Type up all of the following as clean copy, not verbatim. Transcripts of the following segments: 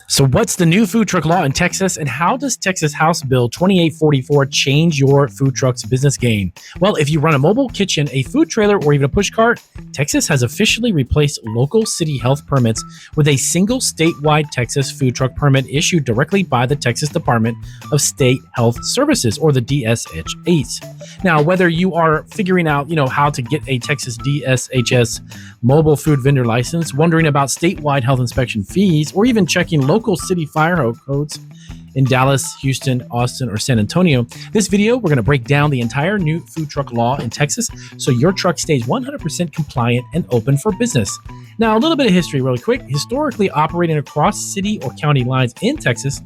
So what's the new food truck law in Texas, and how does Texas House Bill 2844 change your food truck's business game? Well, if you run a mobile kitchen, a food trailer, or even a push cart, Texas has officially replaced local city health permits with a single statewide Texas food truck permit issued directly by the Texas Department of State Health Services, or the DSHS. Now, whether you are figuring out, how to get a Texas DSHS mobile food vendor license, wondering about statewide health inspection fees, or even checking local city fire codes in Dallas, Houston, Austin, or San Antonio, this video, we're going to break down the entire new food truck law in Texas so your truck stays 100% compliant and open for business. Now, a little bit of history really quick. Historically, operating across city or county lines in Texas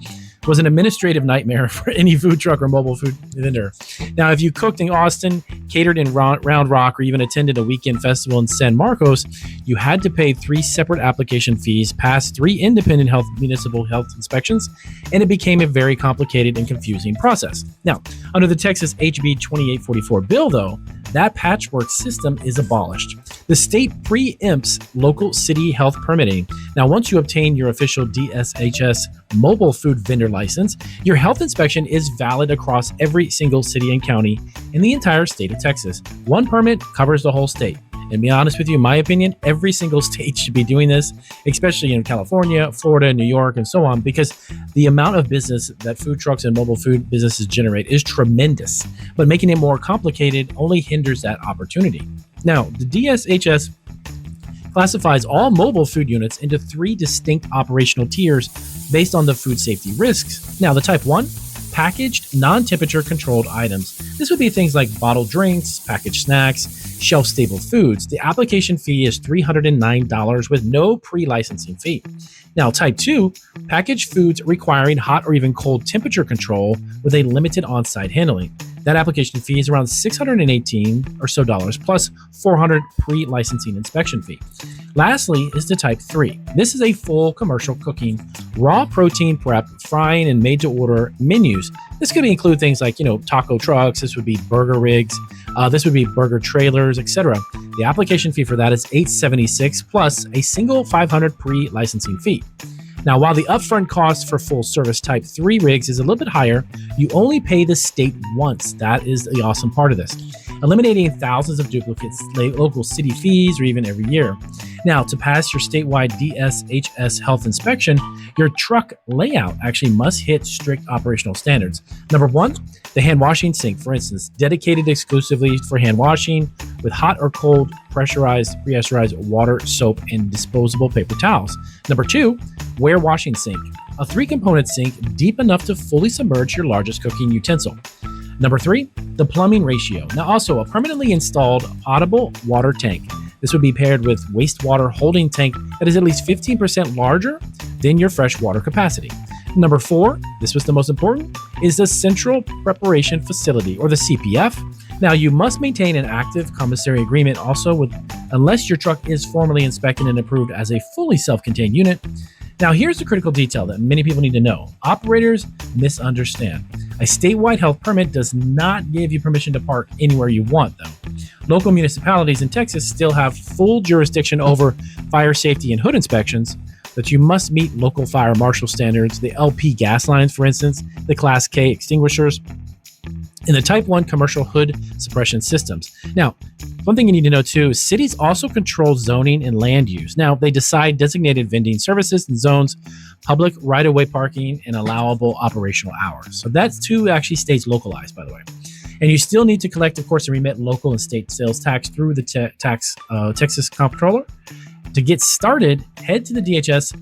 was an administrative nightmare for any food truck or mobile food vendor. Now, if you cooked in Austin, catered in Round Rock, or even attended a weekend festival in San Marcos, you had to pay 3 separate application fees, pass 3 independent municipal health inspections, and it became a very complicated and confusing process. Now, under the Texas HB 2844 bill, though, that patchwork system is abolished. The state preempts local city health permitting. Now, once you obtain your official DSHS mobile food vendor license, your health inspection is valid across every single city and county in the entire state of Texas. One permit covers the whole state. And to be honest with you, in my opinion, every single state should be doing this, especially in California, Florida, New York, and so on, because the amount of business that food trucks and mobile food businesses generate is tremendous. But making it more complicated only hinders that opportunity. Now, the DSHS classifies all mobile food units into 3 distinct operational tiers based on the food safety risks. Now, the type 1, packaged, non-temperature controlled items. This would be things like bottled drinks, packaged snacks, shelf-stable foods. The application fee is $309 with no pre-licensing fee. Now, type 2, packaged foods requiring hot or even cold temperature control with a limited on-site handling. That application fee is around $618 or so plus $400 pre-licensing inspection fee. Lastly is the type 3. This is a full commercial cooking, raw protein prep, frying, and made-to-order menus. This could include things like, taco trucks. This would be burger rigs. This would be burger trailers, etc. The application fee for that is $876 plus a single $500 pre-licensing fee. Now, while the upfront cost for full service type 3 rigs is a little bit higher, you only pay the state once. That is the awesome part of this, eliminating thousands of duplicates, local city fees, or even every year. Now, to pass your statewide DSHS health inspection, your truck layout actually must hit strict operational standards. Number 1, the hand washing sink, for instance, dedicated exclusively for hand washing with hot or cold pressurized water, soap, and disposable paper towels. Number 2, ware washing sink, a 3-component sink deep enough to fully submerge your largest cooking utensil. Number 3, the plumbing ratio. Now, also a permanently installed potable water tank. This would be paired with wastewater holding tank that is at least 15% larger than your freshwater capacity. Number 4, this was the most important, is the Central Preparation Facility, or the CPF. Now, you must maintain an active commissary agreement also unless your truck is formally inspected and approved as a fully self-contained unit. Now, here's the critical detail that many people need to know. Operators misunderstand. A statewide health permit does not give you permission to park anywhere you want, though. Local municipalities in Texas still have full jurisdiction over fire safety and hood inspections, but you must meet local fire marshal standards, the LP gas lines, for instance, the Class K extinguishers, and the Type 1 commercial hood suppression systems. Now, one thing you need to know too is cities also control zoning and land use. Now, they decide designated vending services and zones, public right-of-way parking, and allowable operational hours. So that's 2 actually states localized, by the way. And you still need to collect, of course, and remit local and state sales tax through the Texas Comptroller. To get started, head to the DHS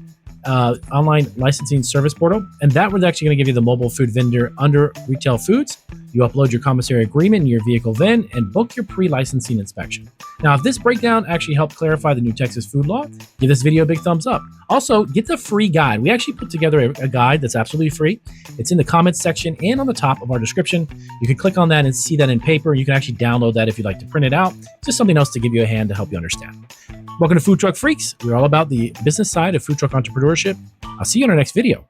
online licensing service portal, and that was actually going to give you the mobile food vendor under retail foods. You upload your commissary agreement in your vehicle VIN and book your pre-licensing inspection. Now, if this breakdown actually helped clarify the new Texas food law, give this video a big thumbs up. Also, get the free guide. We actually put together a guide that's absolutely free. It's in the comments section and on the top of our description. You can click on that and see that in paper. You can actually download that if you'd like to print it out. Just something else to give you a hand to help you understand. Welcome to Food Truck Freaks. We're all about the business side of food truck entrepreneurship. I'll see you in our next video.